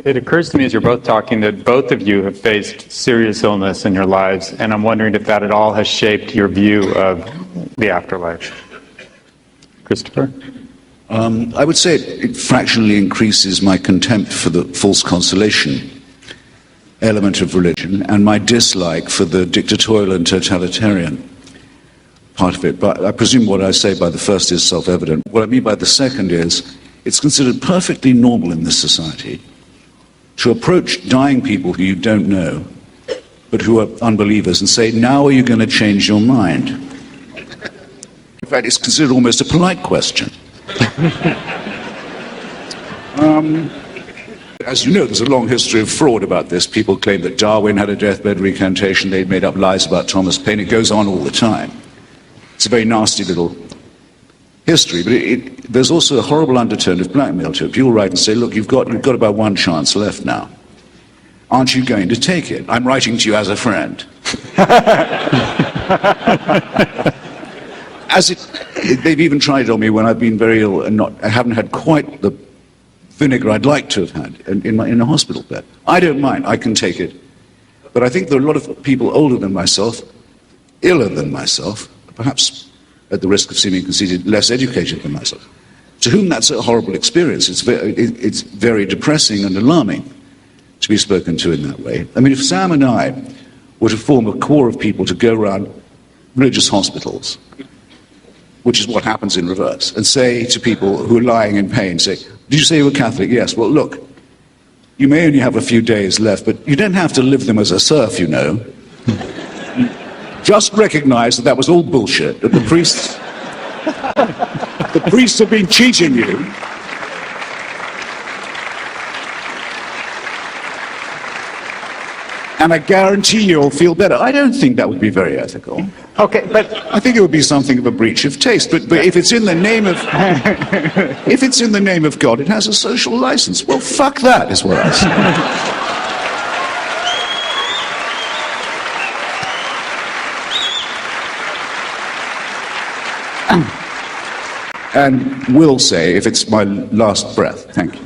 it occurs to me as you're both talking that both of you have faced serious illness in your lives, and I'm wondering if that at all has shaped your view of the afterlife. Christopher? I would say it fractionally increases my contempt for the false consolation element of religion and my dislike for the dictatorial and totalitarian part of it. But I presume what I say by the first is self-evident. What I mean by the second is it's considered perfectly normal in this society to approach dying people who you don't know, but who are unbelievers, and say, now are you going to change your mind? In fact, it's considered almost a polite question. As you know, there's a long history of fraud about this. People claim that Darwin had a deathbed recantation, they'd made up lies about Thomas Paine. It goes on all the time. It's a very nasty little history, but there's also a horrible undertone of blackmail to it. People write and say, look, you've got about one chance left now. Aren't you going to take it? I'm writing to you as a friend. They've even tried it on me when I've been very ill and I haven't had quite the vinegar I'd like to have had in a hospital bed. I don't mind, I can take it. But I think there are a lot of people older than myself, iller than myself, perhaps at the risk of seeming conceited, less educated than myself, to whom that's a horrible experience. It's very depressing and alarming to be spoken to in that way. I mean, if Sam and I were to form a core of people to go around religious hospitals, which is what happens in reverse, and say to people who are lying in pain, say, did you say you were Catholic? Yes. Well, look, you may only have a few days left, but you don't have to live them as a serf, you know. Just recognize that was all bullshit, that the priests have been cheating you. And I guarantee you'll feel better. I don't think that would be very ethical. Okay, but I think it would be something of a breach of taste. But if it's in the name of if it's in the name of God, it has a social license. Well, fuck that, is what I say. And will say, if it's my last breath. Thank you.